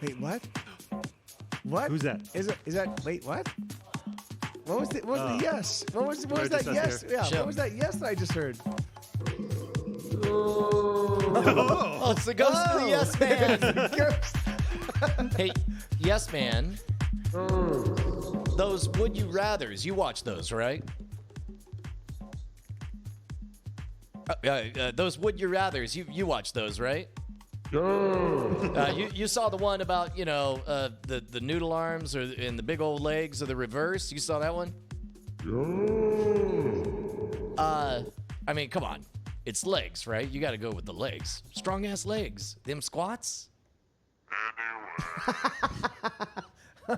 Wait, what? What? Who's that? Is that? Wait, what? What was the yes? What was that just us yes? here. Yeah. Show. What was that yes that I just heard? Oh, it's the ghost of the Yes Man. Hey, Yes Man. Those Would You Rathers, you watch those, right? Those Would You Rathers, you watch those, right? You saw the one about, the noodle arms and the big old legs or the reverse. You saw that one? I mean, come on. It's legs, right? You got to go with the legs. Strong ass legs. Them squats. Oh.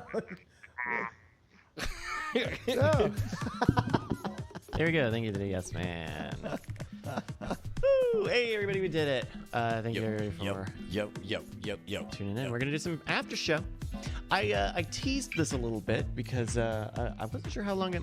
There we go. Thank you to the Yes Man. Woo! Hey, everybody, we did it. Thank you everybody for tuning in. We're going to do some after show. I teased this a little bit because I wasn't sure how long it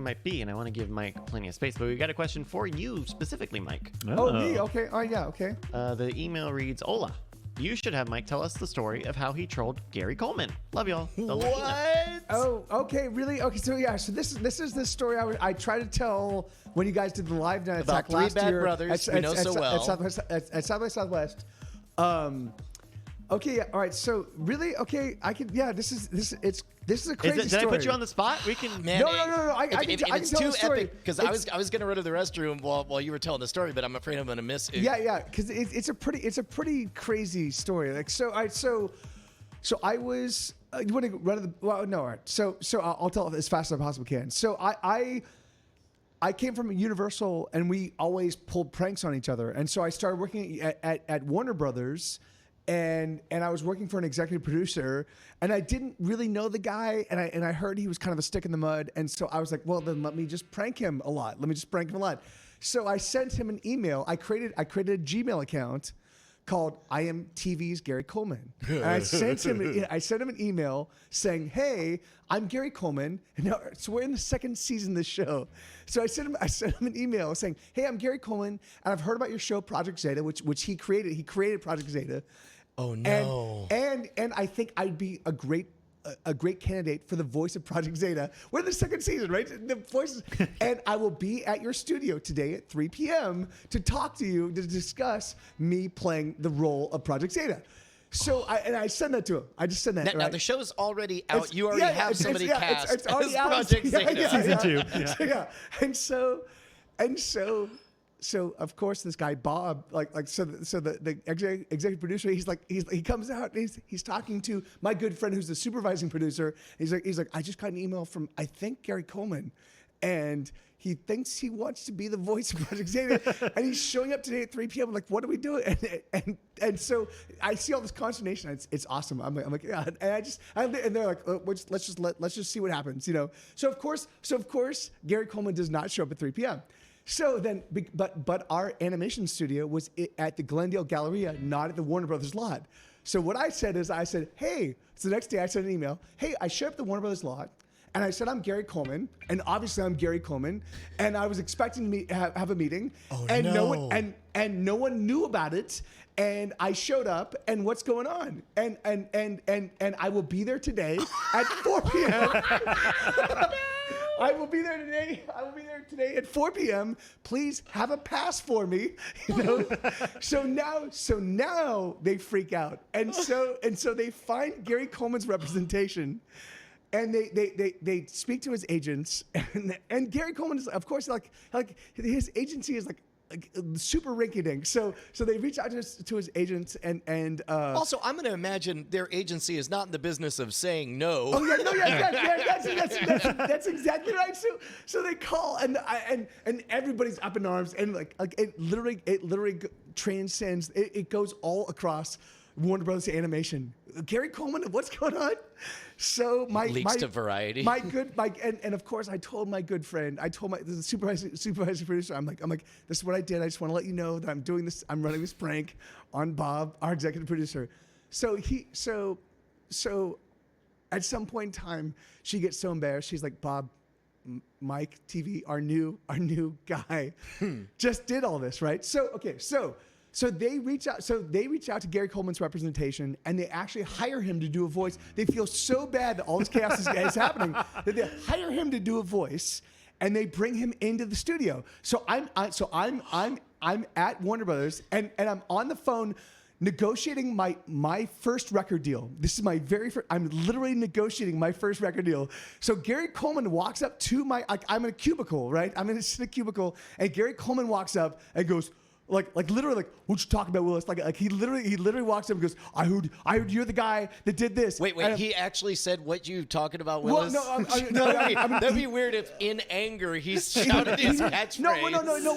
might be, and I want to give Mike plenty of space. But we got a question for you specifically, Mike. Oh, me? Okay. Oh, yeah. Okay. The email reads, Ola, you should have Mike tell us the story of how he trolled Gary Coleman. Love y'all. What? Oh, okay. Really? Okay. So yeah. So this is the story I tried to tell when you guys did the live night About attack three last bad year brothers we know so well. at South by Southwest. Okay. Yeah. All right. So really, okay. I can. Yeah. This is a crazy Did story. I put you on the spot? We can. Man, No. I can it's tell too the story. epic because I was gonna run to the restroom while you were telling the story, but I'm afraid I'm gonna miss it. Yeah, because it's a pretty crazy story. Like so I was. You want to run to the? Well, no. All right. So I'll tell it as fast as I possibly can. So I came from Universal, and we always pulled pranks on each other, and so I started working at Warner Brothers. And I was working for an executive producer, and I didn't really know the guy, and I heard he was kind of a stick in the mud, and so I was like, well, then let me just prank him a lot. So I sent him an email. I created a Gmail account called I Am TV's Gary Coleman. And I sent him an email saying, hey, I'm Gary Coleman. And now, so we're in the second season of this show. So I sent him an email saying, hey, I'm Gary Coleman, and I've heard about your show, Project Zeta, which he created. He created Project Zeta. Oh no! And I think I'd be a great candidate for the voice of Project Zeta. We're in the second season, right? The voices, and I will be at your studio today at 3 p.m. to talk to you to discuss me playing the role of Project Zeta. So I send that to him. I just send that. Now the show's already out. You already have somebody cast it's already as out. Project Zeta. Season 2. Yeah. And so of course this guy Bob, the executive producer, he comes out and he's talking to my good friend who's the supervising producer. He's like I just got an email from I think Gary Coleman, and he thinks he wants to be the voice of Project Zeta, and he's showing up today at 3 p.m. I'm like, what are we doing? And so I see all this consternation. It's awesome. I'm like, yeah. And they're like, let's just see what happens, So of course, Gary Coleman does not show up at 3 p.m. So then, but our animation studio was at the Glendale Galleria, not at the Warner Brothers lot. So what I said, hey, so the next day I sent an email, hey, I showed up at the Warner Brothers lot, and I said I'm Gary Coleman, and obviously I'm Gary Coleman, and I was expecting to have a meeting, no one knew about it, and I showed up, and what's going on? And I will be there today at 4 p.m. I will be there today at 4 p.m. Please have a pass for me. So now they freak out. And so they find Gary Coleman's representation, and they speak to his agents, and Gary Coleman is, of course, like his agency is like super rinky-dink. So they reach out to his agents and also, I'm going to imagine their agency is not in the business of saying no. Oh yeah, that's exactly right. So they call and everybody's up in arms, and like it literally transcends. It goes all across Warner Brothers Animation. Gary Coleman, what's going on? So leaks to Variety. And of course I told my good friend, the supervisor producer, I'm like, this is what I did. I just want to let you know that I'm doing this. I'm running this prank on Bob, our executive producer. So at some point in time, she gets so embarrassed. She's like, Bob, Mike TV, our new guy, just did all this, right? So So they reach out. So they reach out to Gary Coleman's representation, and they actually hire him to do a voice. They feel so bad that all this chaos is happening that they hire him to do a voice, and they bring him into the studio. So I'm at Warner Brothers, and I'm on the phone negotiating my first record deal. This is my very first. I'm literally negotiating my first record deal. So Gary Coleman walks up to I'm in a cubicle, right? I'm in a cubicle, and Gary Coleman walks up and goes. Like literally, what you talking about, Willis? Like he literally walks up and goes, I heard you're the guy that did this. Wait, he actually said what you talking about, Willis? Well, that'd be weird if in anger he shouted his catchphrase. No,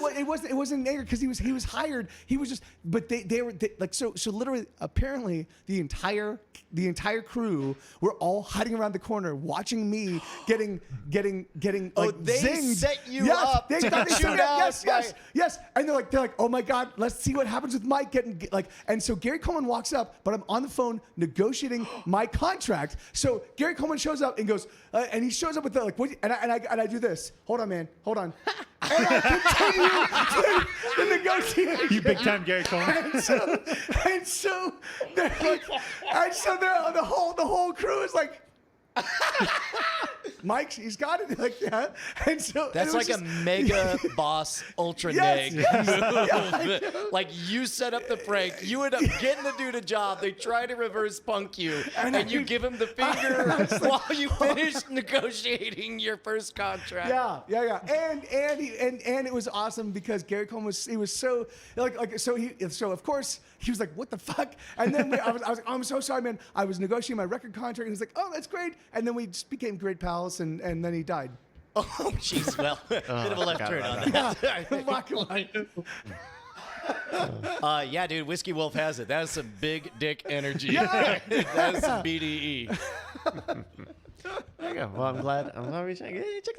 it wasn't in anger because he was hired. He was just, but they were like so literally. Apparently, the entire crew were all hiding around the corner watching me getting like they zinged. set you up to shoot out. Yes, and they're like, oh my God, let's see what happens with Mike and so Gary Coleman walks up, but I'm on the phone negotiating my contract. So Gary Coleman shows up and goes, and he shows up with what, and I do this. Hold on, man, hold on. And I continue the negotiation. You big time Gary Coleman. And so they're like, the whole crew is like, Mike, he's got it. Like, yeah. And so that's like a mega boss ultra neg move. Yeah, like you set up the prank, you end up getting the dude a job. They try to reverse punk you, and you give him the finger while you finish negotiating your first contract. Yeah. And it was awesome because Gary Coleman was so so of course he was like, what the fuck? And then I was like, I'm so sorry, man. I was negotiating my record contract, and he's like, oh, that's great. And then we just became great pals, and then he died. Oh, jeez. Well, bit of a left turn on that. Yeah, dude, Whiskey Wolf has it. That is some big dick energy. Yeah. That is some BDE. There you go. Well, I'm glad we check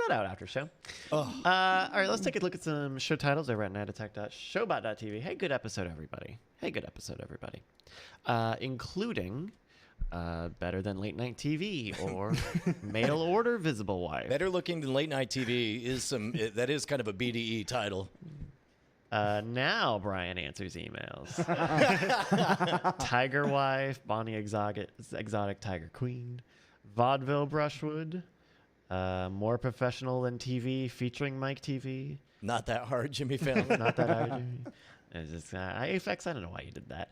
that out after show. All right, let's take a look at some show titles over at nightattack.showbot.tv. Hey, good episode, everybody. Including Better Than Late Night TV or Mail Order Visible Wife. Better Looking Than Late Night TV that is kind of a BDE title. Now Brian answers emails. Tiger Wife, Bonnie Exotic Tiger Queen, Vaudeville Brushwood, More Professional Than TV featuring Mike TV. Not that hard, Jimmy Fallon. Not that hard, Jimmy. It's just, AFX, I don't know why you did that.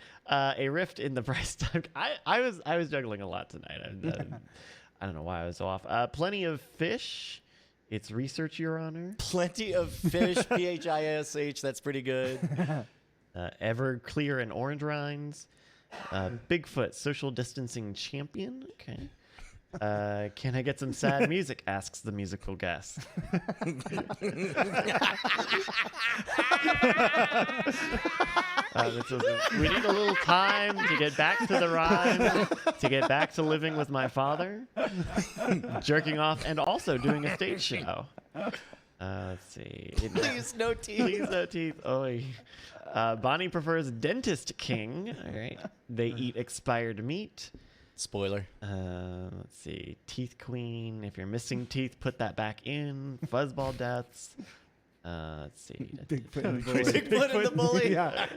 A Rift in the Price Tag. I was juggling a lot tonight. I don't know why I was so off. Plenty of Fish. It's Research, Your Honor. Plenty of Fish, PHISH. That's pretty good. Everclear and Orange Rinds. Bigfoot, Social Distancing Champion. Okay. Can I get some sad music? Asks the musical guest. We need a little time to get back to the rhyme, to get back to living with my father, jerking off, and also doing a stage show. Let's see. Please, no teeth. Please, no teeth. Oy. Bonnie prefers Dentist King. All right. They eat expired meat. Spoiler. Let's see. Teeth Queen. If you're missing teeth, put that back in. Fuzzball deaths. Let's see. Bigfoot and the Bully. Bigfoot and the Bully. Yeah.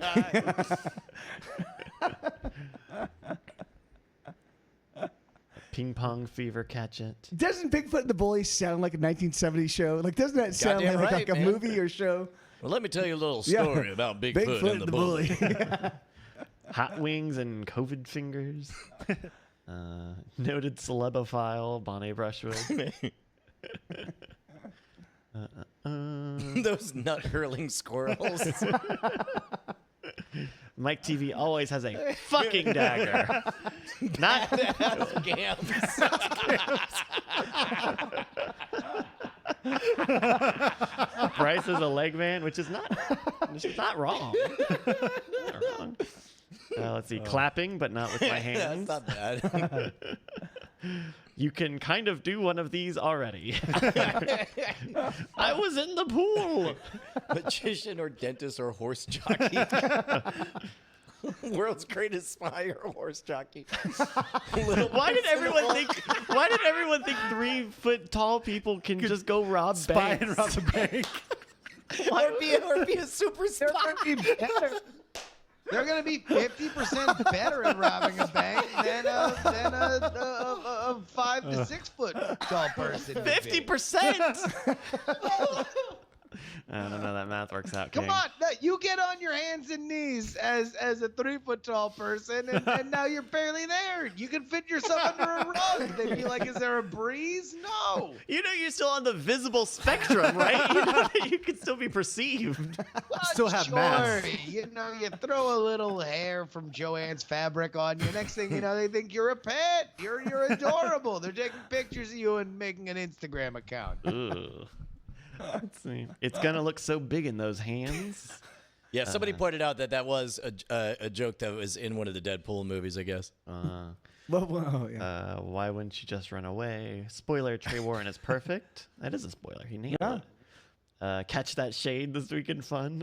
Ping Pong Fever, Catch It. Doesn't Bigfoot and the Bully sound like a 1970s show? Like, doesn't that sound like a movie or show? Well, let me tell you a little story about Bigfoot and the Bully. Hot Wings and COVID Fingers. Noted celebophile, Bonnie Brushwood. Those nut hurling squirrels. Mike TV always has a fucking dagger. Not Gams. Bryce is a leg man, which is not wrong. Not wrong. Let's see. Clapping, but not with my hands. That's not bad. You can kind of do one of these already. I was in the pool. Magician or dentist or horse jockey. World's greatest spy or horse jockey. Why did everyone think 3 foot tall people can just go rob Spy banks? and rob a bank. or be a super spy. They're going to be 50% better at robbing a bank than a 5 to 6 foot tall person. 50%. I don't know that math works out. Come King. on, no, you get on your hands and knees as a 3 foot tall person, and now you're barely there. You can fit yourself under a rug. They'd be like, "Is there a breeze?" No. You know you're still on the visible spectrum, right? You know that you can still be perceived. Well, Still have mass. You know, you throw a little hair from Joanne's fabric on you. Next thing you know, they think you're a pet. You're adorable. They're taking pictures of you and making an Instagram account. Ugh. Let's see. It's gonna look so big in those hands. Yeah, somebody pointed out that was a joke that was in one of the Deadpool movies, I guess. Yeah. Why wouldn't you just run away? Spoiler: Trey Warren is perfect. That is a spoiler. He nailed it. Catch that shade this weekend fun.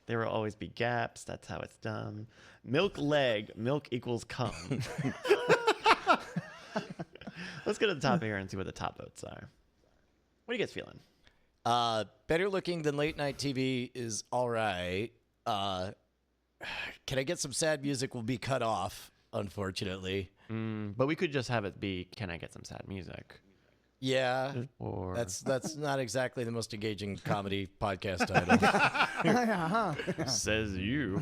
There will always be gaps. That's how it's done. Milk leg. Milk equals cum. Let's go to the top here and see what the top votes are. What are you guys feeling? Better looking than late night TV is all right. Can I get some sad music? Will be cut off, unfortunately. But we could just have it be, can I get some sad music? Yeah, Or that's not exactly the most engaging comedy podcast title. says you.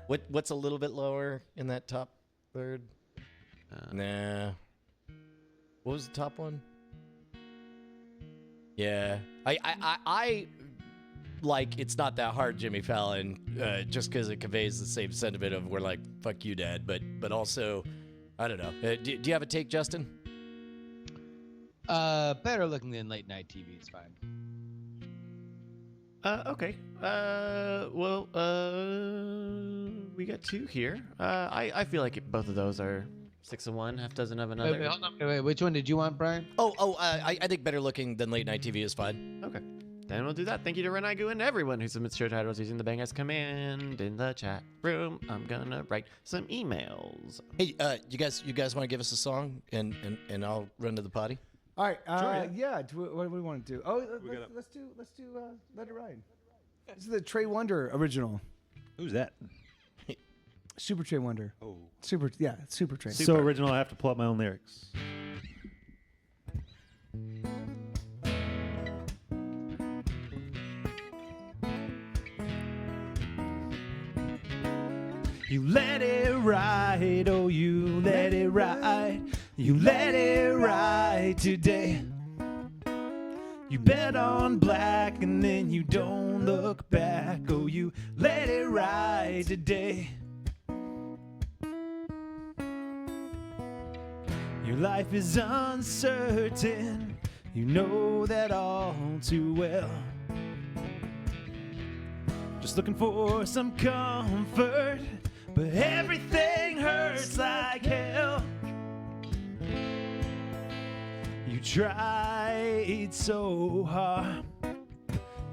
What's a little bit lower in that top third? Nah. What was the top one? Yeah, I like It's Not That Hard, Jimmy Fallon, just because it conveys the same sentiment of we're like, fuck you, Dad, but also, I don't know. Do you have a take, Justin? Better looking than late night TV is fine. Okay. We got 2 here. I feel like both of those are 6 of one, half dozen of another. Wait, hold on. Wait, which one did you want, Brian? I think better looking than late night TV is fine. Okay. Then we'll do that. Thank you to Renagu and everyone who submits show titles using the Bang Us command in the chat room. I'm gonna write some emails. Hey, you guys want to give us a song and I'll run to the potty? All right. Sure, yeah. What do we want to do? Oh, let's do Let It Ride. This is the Trey Wonder original. Who's that? Super Trey Wonder. Oh. Super Trey. So original, I have to pull up my own lyrics. You let it ride, oh, you let it ride. You let it ride today. You bet on black and then you don't look back. Oh, you let it ride today. Your life is uncertain. You know that all too well. Just looking for some comfort, but everything hurts like hell. You tried so hard.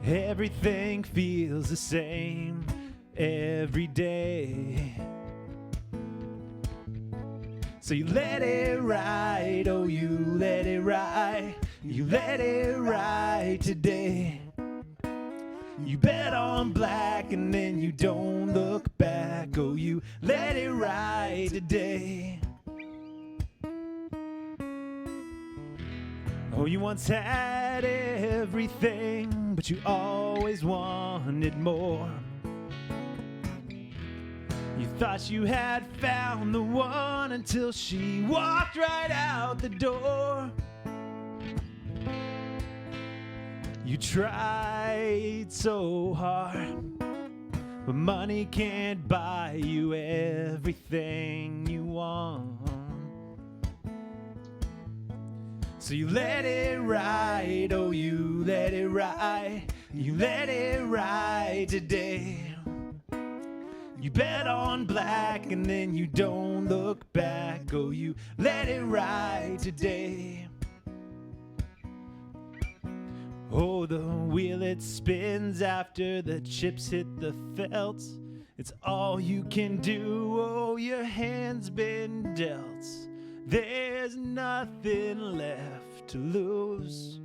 Everything feels the same every day. So you let it ride, oh, you let it ride. You let it ride today. You bet on black and then you don't look back. Oh, you let it ride today. Oh, you once had everything, but you always wanted more. You thought you had found the one until she walked right out the door. You tried so hard, but money can't buy you everything you want. So you let it ride, oh, you let it ride. You let it ride today. You bet on black and then you don't look back. Oh, you let it ride today. Oh, the wheel it spins after the chips hit the felt. It's all you can do. Oh, your hand's been dealt. There's nothing left to lose.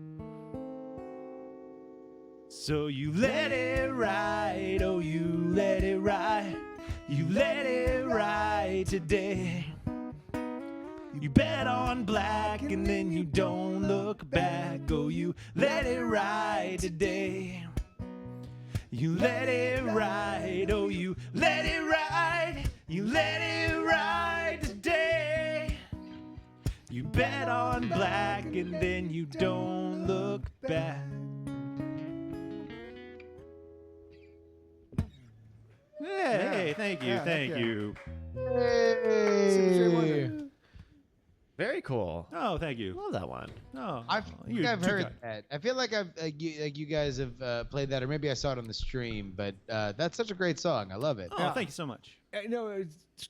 So you let it ride, oh, you let it ride. You let it ride today. You bet on black and then you don't look back. Oh, you let it ride today. You let it ride, oh, you let it ride. You let it ride today. You bet on black and then you don't look back. Hey, thank you, thank you. Hey. Very cool. Oh, thank you. Love that one. Oh, I've you're I've too heard kind. that. I feel like you guys have played that, or maybe I saw it on the stream. But that's such a great song. I love it. Oh, thank you so much. No,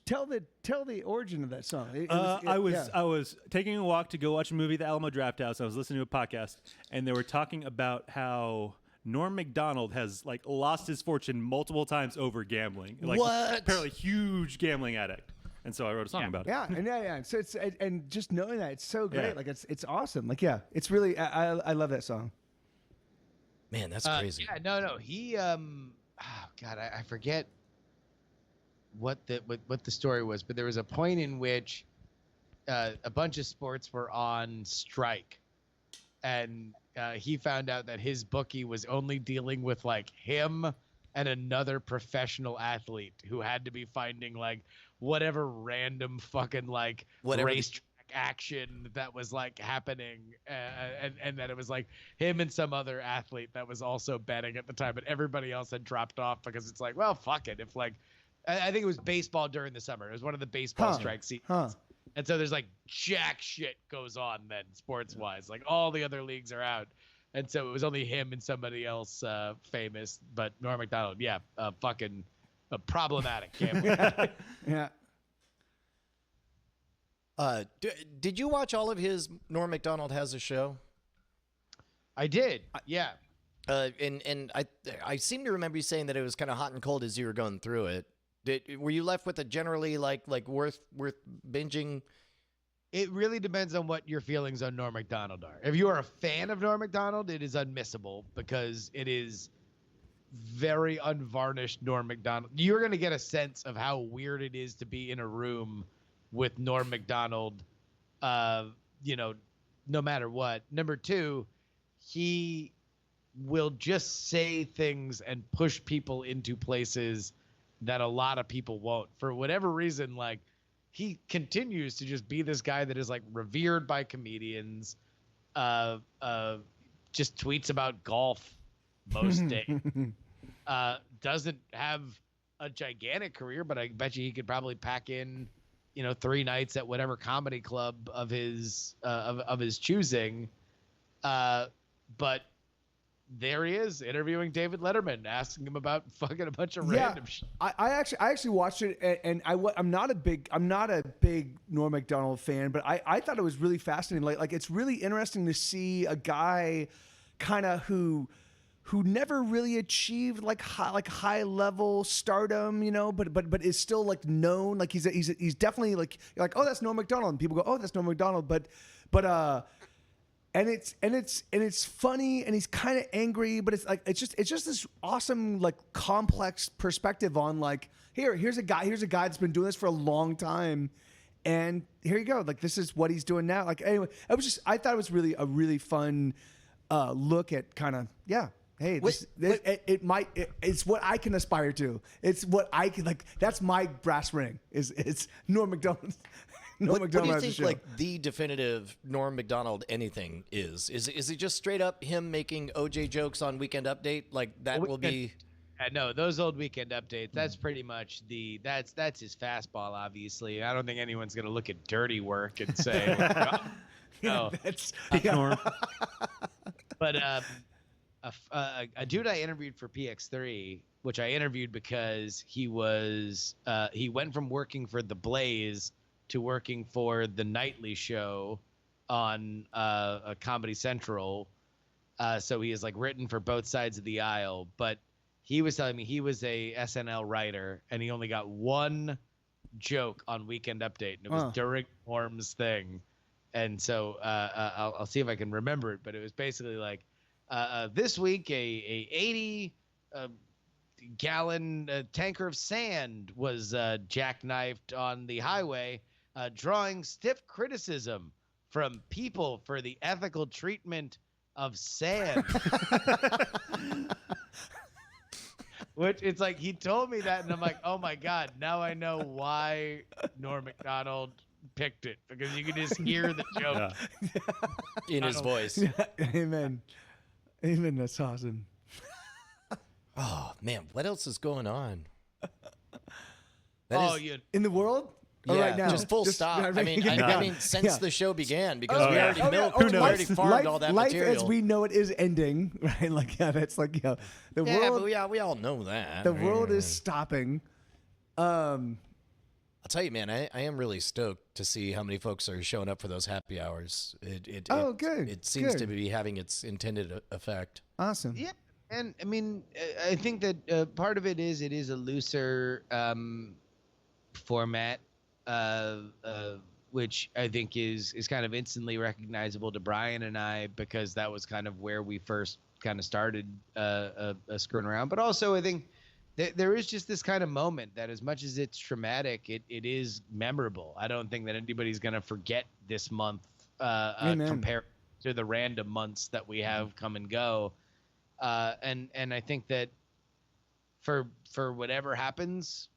tell the origin of that song. I was taking a walk to go watch a movie at the Alamo Drafthouse. I was listening to a podcast, and they were talking about how Norm Macdonald has like lost his fortune multiple times over gambling. Like, What? Apparently, huge gambling addict. And so I wrote a song about it. Yeah. So it's and just knowing that it's so great. Yeah. Like it's awesome. Like it's really I love that song. Man, that's crazy. Yeah, no. He oh God, I forget what the story was, but there was a point in which a bunch of sports were on strike, and he found out that his bookie was only dealing with like him and another professional athlete who had to be finding like whatever random fucking like racetrack action that was like happening, and that it was like him and some other athlete that was also betting at the time, but everybody else had dropped off because it's like, well, fuck it. If like, I think it was baseball during the summer. It was one of the baseball strike seasons. And so there's like jack shit goes on then sports wise. Like all the other leagues are out. And so it was only him and somebody else famous. But Norm Macdonald, fucking problematic. Yeah. Did you watch all of his Norm Macdonald Has a Show? I did. Yeah. And I seem to remember you saying that it was kind of hot and cold as you were going through it. Were you left with a generally like worth binging? It really depends on what your feelings on Norm Macdonald are. If you are a fan of Norm Macdonald, it is unmissable because it is very unvarnished Norm Macdonald. You're going to get a sense of how weird it is to be in a room with Norm Macdonald, no matter what. Number two, he will just say things and push people into places that a lot of people won't. For whatever reason, like, he continues to just be this guy that is like revered by comedians, just tweets about golf most days. Doesn't have a gigantic career, but I bet you he could probably pack in, 3 nights at whatever comedy club of his choosing. But there he is interviewing David Letterman, asking him about fucking a bunch of random shit. I actually watched it, and I'm not a big Norm Macdonald fan, but I thought it was really fascinating. Like it's really interesting to see a guy kind of who never really achieved like high level stardom, but is still like known. Like he's definitely like, you're like, oh, that's Norm Macdonald, and people go, oh, that's Norm Macdonald, but And it's funny, and he's kind of angry, but it's just this awesome like complex perspective on like here's a guy that's been doing this for a long time, and here you go, like this is what he's doing now. Like anyway, I thought it was really a really fun look at kind of hey, it's what I can aspire to. It's what I can like. That's my brass ring. It's Norm Macdonald. What do you think like the definitive Norm Macdonald anything is? Is it just straight up him making OJ jokes on Weekend Update? Like that will be. No, those old Weekend Updates. That's pretty much that's his fastball. Obviously, I don't think anyone's gonna look at Dirty Work and say, no, that's Norm. But a dude I interviewed for PX3, which I interviewed because he went from working for The Blaze to working for the nightly show on a Comedy Central. So he is like written for both sides of the aisle, but he was telling me he was a SNL writer and he only got one joke on Weekend Update, and it was during Norm's thing. And so I'll see if I can remember it, but it was basically like, this week, a 80 gallon tanker of sand was jackknifed on the highway, drawing stiff criticism from people for the ethical treatment of sand. Which it's like he told me that, and I'm like, oh my God, now I know why Norm Macdonald picked it, because you can just hear the joke in his voice. Yeah, amen. Amen. That's awesome. Oh man, what else is going on? In the world? Yeah, Or right now? just full stop. I mean, since the show began, because we already milked, we already farmed all that life material. as we know it is ending, right? Like, yeah, that's like, the world. But we all know that. The world is stopping. I'll tell you, man, I am really stoked to see how many folks are showing up for those happy hours. Good. It seems to be having its intended effect. Awesome. Yeah, and I mean, I think that part of it is a looser format, which I think is kind of instantly recognizable to Brian and I, because that was kind of where we first kind of started screwing around. But also, I think there is just this kind of moment that, as much as it's traumatic, it is memorable. I don't think that anybody's going to forget this month compared to the random months that we have come and go. And I think that for whatever happens,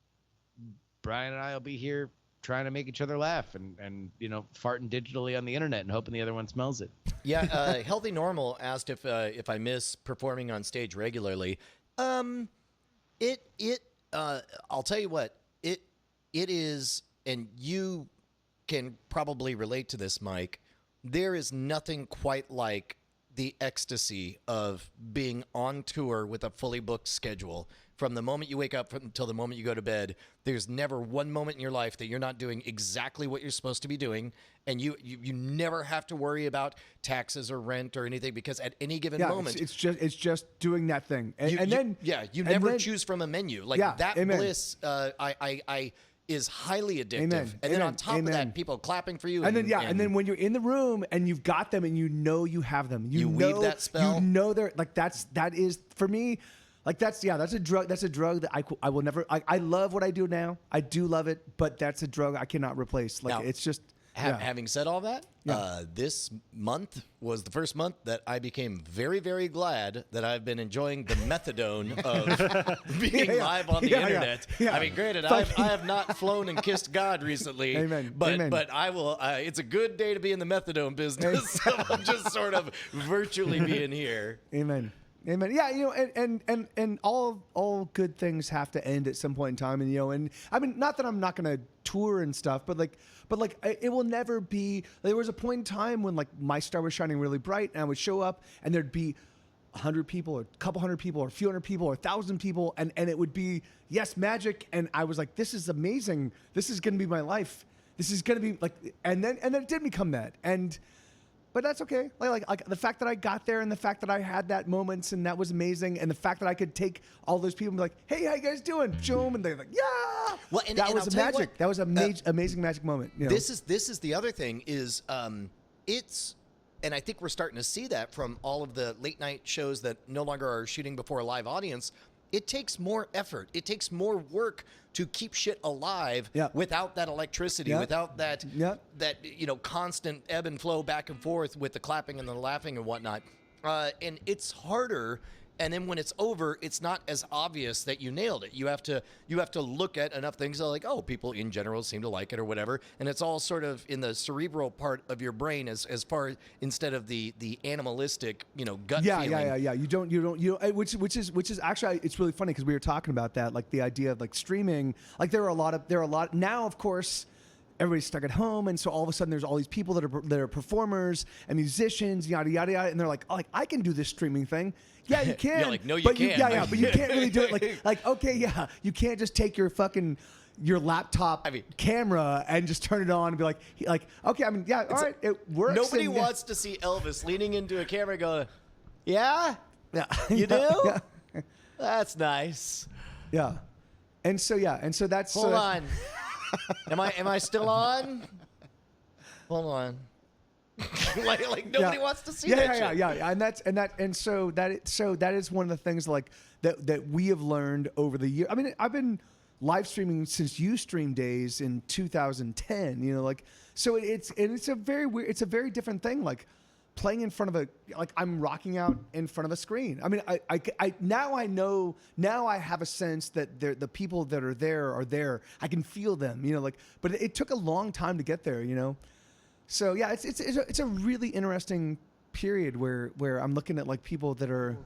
Brian and I will be here trying to make each other laugh and farting digitally on the internet and hoping the other one smells it. Yeah, Healthy Normal asked if I miss performing on stage regularly. I'll tell you what, it is, and you can probably relate to this, Mike. There is nothing quite like the ecstasy of being on tour with a fully booked schedule. From the moment you wake up until the moment you go to bed, there's never one moment in your life that you're not doing exactly what you're supposed to be doing, and you never have to worry about taxes or rent or anything, because at any given moment, it's just doing that thing, you never choose from a menu like that. Amen. Bliss, I is highly addictive. And then on top of that, people clapping for you, and then when you're in the room and you've got them and you have them, you know, weave that spell. You know, they're like that is for me. Like that's a drug. That's a drug that I will never. I love what I do now. I do love it, but that's a drug I cannot replace. Like, now, it's just. Having said all that, this month was the first month that I became very, very glad that I've been enjoying the methadone of being live on the internet. I mean, granted, I have not flown and kissed God recently. Amen. But I will. It's a good day to be in the methadone business. So I'm just sort of virtually being here. Amen. Amen. Yeah, and all good things have to end at some point in time, and I mean, not that I'm not going to tour and stuff, but it will never be. There was a point in time when like my star was shining really bright, and I would show up, and there'd be 100 people, or a couple hundred people, or a few hundred people, or 1,000 people, and it would be magic, and I was like, this is amazing. This is going to be my life. This is going to be like, and then it did become that, But that's okay. Like the fact that I got there, and the fact that I had that moments, and that was amazing, and the fact that I could take all those people and be like, "Hey, how you guys doing?" Show them, and they're like, "Yeah." Well, that was a magic. That was a amazing magic moment. You know? This is the other thing is and I think we're starting to see that from all of the late night shows that no longer are shooting before a live audience. It takes more effort. It takes more work to keep shit alive without that electricity, without that constant ebb and flow back and forth with the clapping and the laughing and whatnot. And it's harder. And then when it's over, it's not as obvious that you nailed it. You have to look at enough things that, like, oh, people in general seem to like it or whatever, and it's all sort of in the cerebral part of your brain as far instead of the animalistic gut feeling. Yeah. You don't. Which is actually, it's really funny because we were talking about that, like the idea of like streaming. Like there are a lot now, of course. Everybody's stuck at home, and so all of a sudden there's all these people that are performers and musicians, yada yada yada, and they're like, oh, I can do this streaming thing. Yeah, you can. You're like, no, you can't. But you can't really do it. Like, okay, yeah, you can't just take your laptop camera and just turn it on and be like, okay, I mean, yeah, all right, it works. Nobody wants to see Elvis leaning into a camera and go, yeah, you do? Yeah. That's nice. Yeah, and so that's hold on. Am I still on? Hold on. like nobody wants to see that shit. Yeah. And so that is one of the things like that we have learned over the year. I mean, I've been live streaming since Ustream days in 2010. You know, like so it's a very weird. It's a very different thing. Like playing in front of I'm rocking out in front of a screen. I mean, I now I know, now I have a sense that the people that are there. I can feel them, you know, like, but it took a long time to get there, you know? So yeah, it's a really interesting period where I'm looking at like people that are,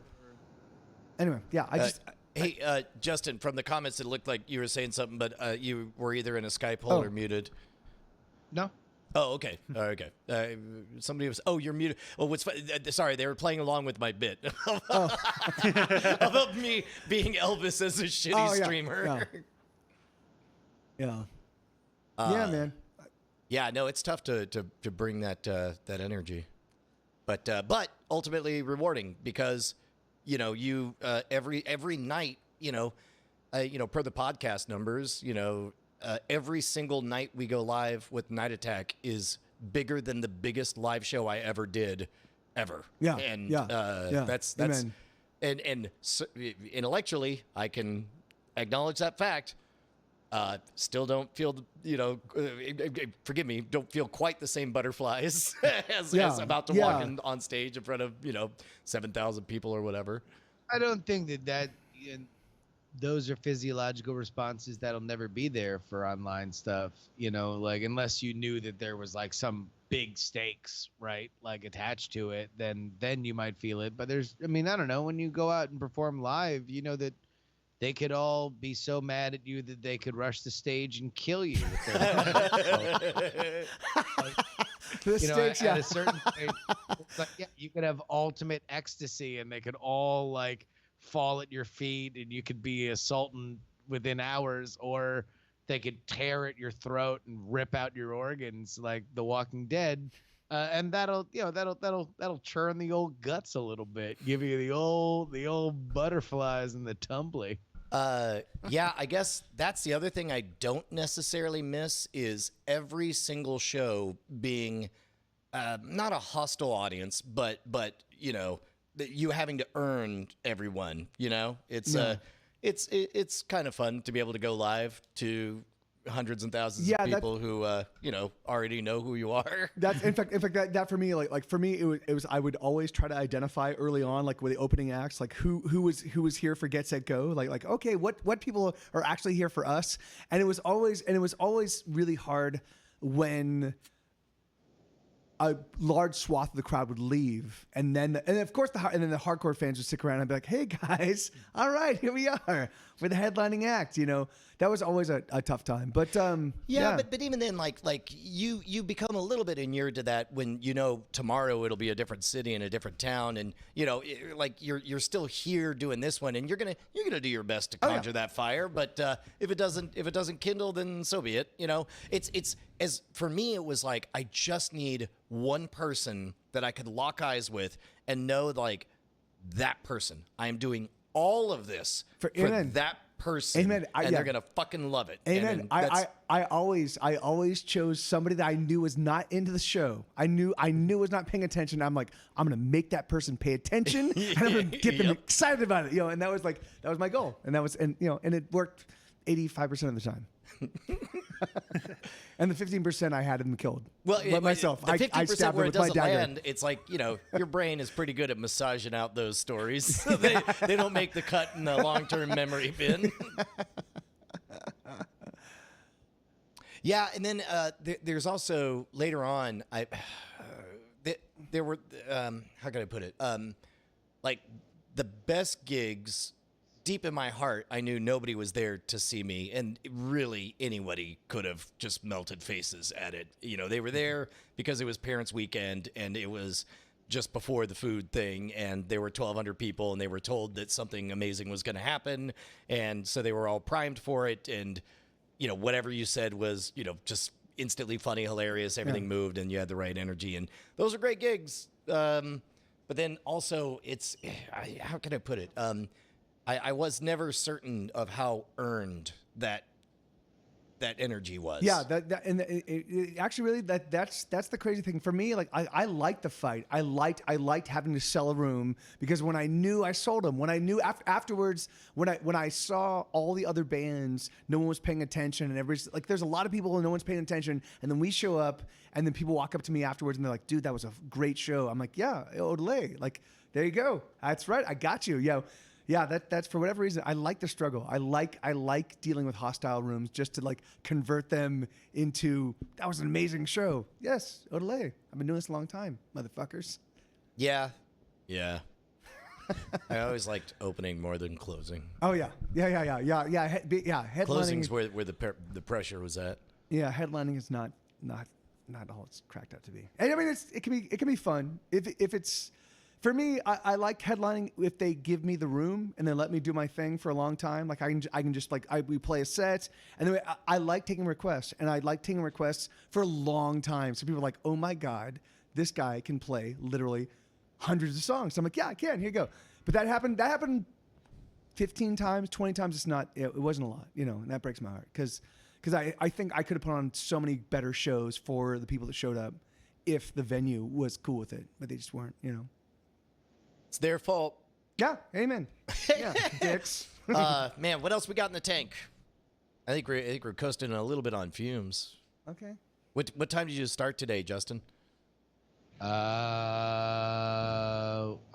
anyway, yeah, Hey, Justin, from the comments, it looked like you were saying something, but you were either in a Skype hole or muted. No. Oh, okay. Okay. Somebody was. Oh, you're muted. Oh, what's sorry, they were playing along with my bit about me being Elvis as a shitty streamer. Yeah. Yeah, man. Yeah, no, it's tough to bring that energy, but ultimately rewarding because you every night per the podcast numbers every single night we go live with Night Attack is bigger than the biggest live show I ever did, ever. Yeah, and yeah. that's Amen. and so, intellectually I can acknowledge that fact. Still don't feel, forgive me, don't feel quite the same butterflies as about to walk on stage in front of 7,000 people or whatever. I don't think that those are physiological responses that'll never be there for online stuff, like unless you knew that there was like some big stakes, right? Like attached to it, then you might feel it. But I don't know, when you go out and perform live, that they could all be so mad at you that they could rush the stage and kill you. At a certain point, you could have ultimate ecstasy and they could all like fall at your feet and you could be assaulting within hours, or they could tear at your throat and rip out your organs like The Walking Dead. And that'll churn the old guts a little bit, give you the old butterflies and the tumbly. Yeah, I guess that's the other thing I don't necessarily miss is every single show being not a hostile audience, but you having to earn everyone. It's kind of fun to be able to go live to hundreds and thousands of people who already know who you are. That's in fact that for me like for me it was I would always try to identify early on, like with the opening acts, like who was here for Get Set Go, like okay, what people are actually here for us. And it was always really hard when a large swath of the crowd would leave, and of course the hardcore fans would stick around and be like, "Hey guys, all right, here we are. We're the headlining act." That was always a tough time. But but even then, like you become a little bit inured to that when tomorrow it'll be a different city and a different town, and like you're still here doing this one, and you're gonna do your best to conjure that fire. But if it doesn't kindle, then so be it. It's as for me, it was like I just need one person that I could lock eyes with and know like that person. I am doing all of this for that person. Amen. And they're gonna fucking love it. Amen. I always chose somebody that I knew was not into the show. I knew was not paying attention. I'm like, I'm gonna make that person pay attention and I'm gonna get them excited about it. And that was my goal. And it worked 85% of the time. And the 15% I had them killed. Well, myself, the 50% I stabbed where them it with my doesn't dagger. land, it's like your brain is pretty good at massaging out those stories. They don't make the cut in the long-term memory bin. Yeah, and then there's also later on, there were how can I put it? Like the best gigs. Deep in my heart, I knew nobody was there to see me, and really anybody could have just melted faces at it. They were there because it was Parents' Weekend, and it was just before the food thing, and there were 1,200 people, and they were told that something amazing was going to happen, and so they were all primed for it, and whatever you said was just instantly funny, hilarious, everything moved, and you had the right energy, and those are great gigs. But then also, it's how can I put it? I was never certain of how earned that that energy was. Yeah, and actually, really, that's the crazy thing for me. Like, I liked the fight. I liked having to sell a room because when I knew I sold them, when I knew afterwards, when I saw all the other bands, no one was paying attention, and everybody's like, there's a lot of people and no one's paying attention, and then we show up, and then people walk up to me afterwards and they're like, dude, that was a great show. I'm like, yeah, Odelay. Like, there you go. That's right. I got you. Yo. Yeah, that's for whatever reason. I like the struggle. I like dealing with hostile rooms just to like convert them into that was an amazing show. Yes, Odelay. I've been doing this a long time, motherfuckers. Yeah. I always liked opening more than closing. Oh yeah. Headlining. Closing's where the pressure was at. Yeah, headlining is not all it's cracked up to be. And I mean, it can be fun if it's. For me, I like headlining if they give me the room and they let me do my thing for a long time. Like I can just we play a set, and then I like taking requests, and I like taking requests for a long time. So people are like, "Oh my God, this guy can play literally hundreds of songs." So I'm like, "Yeah, I can. Here you go." But that happened 15 times, 20 times. It's not. It wasn't a lot, and that breaks my heart because I think I could have put on so many better shows for the people that showed up if the venue was cool with it, but they just weren't. It's their fault. Yeah, amen. Yeah, dicks. Man, what else we got in the tank? I think we're coasting a little bit on fumes. Okay. What time did you start today, Justin? I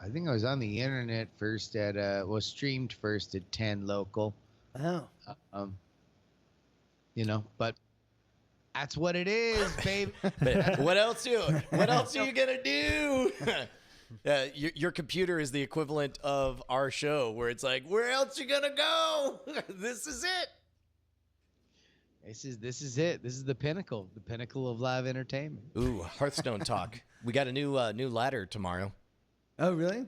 think I was on the internet first streamed first at 10 local. Oh. But that's what it is, babe. What else are you gonna do? Your computer is the equivalent of our show, where it's like, where else you gonna go? This is it. This is it. This is the pinnacle of live entertainment. Ooh, Hearthstone talk. We got a new ladder tomorrow. Oh, really?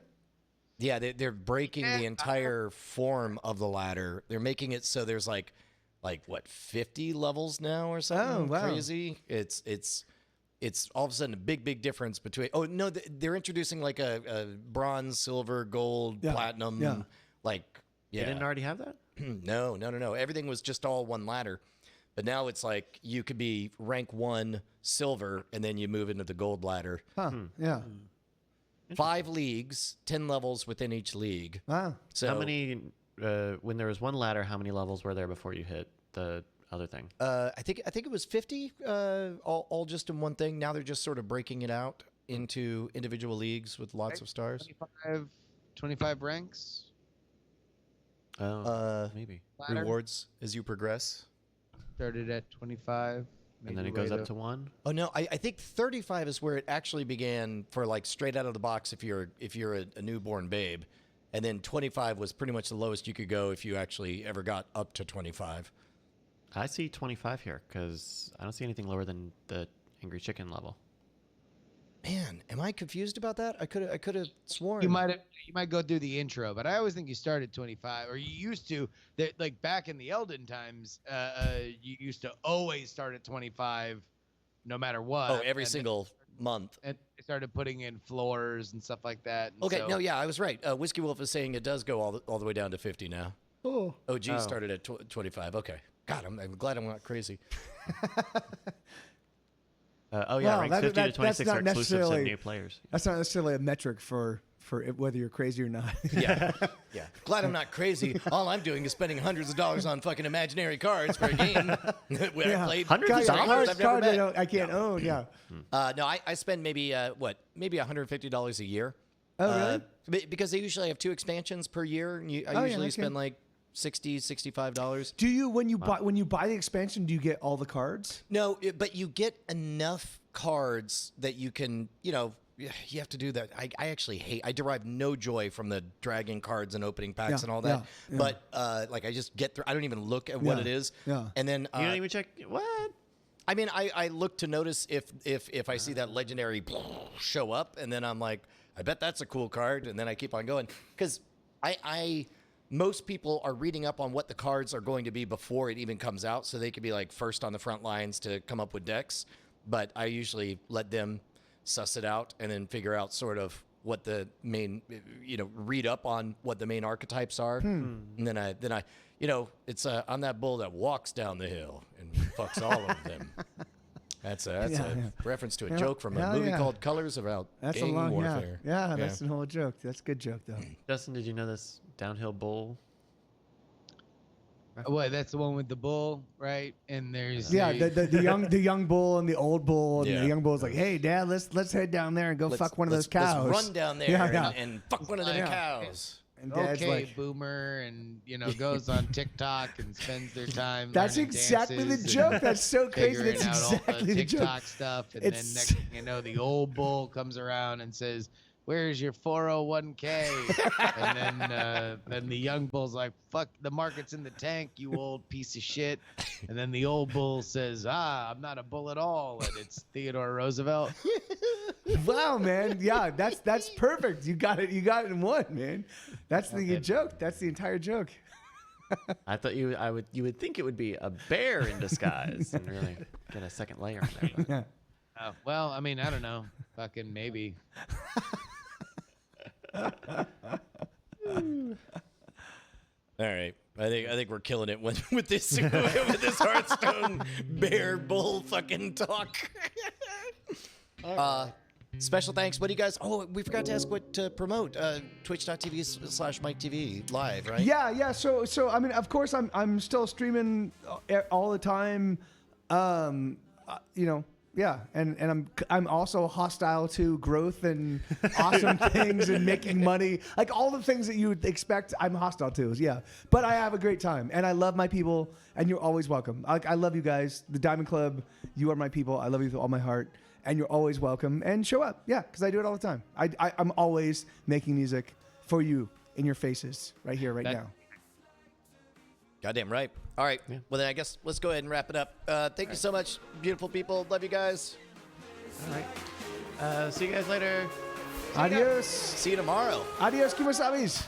Yeah, they're breaking the entire form of the ladder. They're making it so there's like what 50 levels now or something. Oh, wow. Crazy. It's all of a sudden a big difference between. Oh no, they're introducing like a bronze, silver, gold, platinum. Yeah. Like They didn't already have that? No. Everything was just all one ladder, but now it's like you could be rank 1 silver and then you move into the gold ladder. Huh. Yeah. 5 leagues, 10 levels within each league. Wow. So How many? When there was one ladder, how many levels were there before you hit the other thing? I think it was 50, all just in one thing. Now they're just sort of breaking it out into individual leagues with lots of stars. 25 ranks. Oh, maybe. Ladder. Rewards as you progress. Started at 25. And then it goes up to 1. Oh no, I think 35 is where it actually began for like straight out of the box if you're a newborn babe, and then 25 was pretty much the lowest you could go if you actually ever got up to 25. I see 25 here because I don't see anything lower than the Angry Chicken level. Man, am I confused about that? I could have sworn You might go through the intro, but I always think you start at 25, or you used to. That like back in the Elden times, you used to always start at 25, no matter what. Oh, every single month. And they started putting in floors and stuff like that. And Okay, so, no, yeah, I was right. Whiskey Wolf is saying it does go all the way down to 50 now. Oh. OG started at 25. Okay. God, I'm glad I'm not crazy. Ranks Wow, 50 to 26 are exclusive to necessarily- new players. That's not necessarily a metric for whether you're crazy or not. Yeah. Glad I'm not crazy. All I'm doing is spending hundreds of dollars on fucking imaginary cards for a game where I played Hundreds of players dollars? I've never met. I can't own. Yeah. No, I spend maybe $150 a year. Oh, really? Because they usually have 2 expansions per year, and I usually spend like $60, $65. Do you when you buy the expansion? Do you get all the cards? No, but you get enough cards that you can, you have to do that. I actually hate. I derive no joy from the dragging cards and opening packs and all that. Yeah. But like I just get through. I don't even look at what it is. Yeah. And then You don't even check what? I mean, I look to notice if I see that legendary show up, and then I'm like, I bet that's a cool card, and then I keep on going because most people are reading up on what the cards are going to be before it even comes out, so they could be like first on the front lines to come up with decks. But I usually let them suss it out and then figure out sort of what the main, read up on what the main archetypes are, and then I, it's I'm that bull that walks down the hill and and fucks all of them. That's a reference to a joke from a Hell movie yeah. called Colors about That's gang a long warfare. Yeah, that's the whole joke. That's a good joke though. Justin, did you know this downhill bowl? What? That's the one with the bull, right? And there's the young bull and the old bull, and Yeah. the young bull's like, "Hey, Dad, let's head down there and go fuck one of those cows." Let's run down there and fuck one of them cows. And Dad's okay, like, boomer, and goes on TikTok and spends their time. "That's learning exactly the dances joke. and That's so crazy. figuring That's out all exactly the the joke." TikTok stuff, and It's- then next thing you know, the old bull comes around and says, "Where's your 401k?" And then the young bull's like, "Fuck, the market's in the tank, you old piece of shit." And then the old bull says, "I'm not a bull at all," and it's Theodore Roosevelt. Wow, man. Yeah, that's perfect. You got it. You got it in one, man. That's the joke. That's the entire joke. I thought you would think it would be a bear in disguise and really get a second layer on there. But. Yeah. Well, I mean, I don't know. Fucking maybe. All right, I think we're killing it with this with this Hearthstone bear bull fucking talk. Special thanks. What do you guys? Oh, we forgot to ask what to promote. Twitch.tv/MikeTV live, right? Yeah. So I mean, of course, I'm still streaming all the time. Yeah, and I'm also hostile to growth and awesome things and making money, like all the things that you would expect. I'm hostile to, yeah. But I have a great time, and I love my people, and you're always welcome. I love you guys, the Diamond Club. You are my people. I love you with all my heart, and you're always welcome. And show up, yeah, because I do it all the time. I'm always making music for you in your faces, right here, right now. Goddamn right. All right. Yeah. Well, then I guess let's go ahead and wrap it up. Thank you so much, beautiful people. Love you guys. All right. See you guys later. Adios. See you tomorrow. Adios, Kimasabis.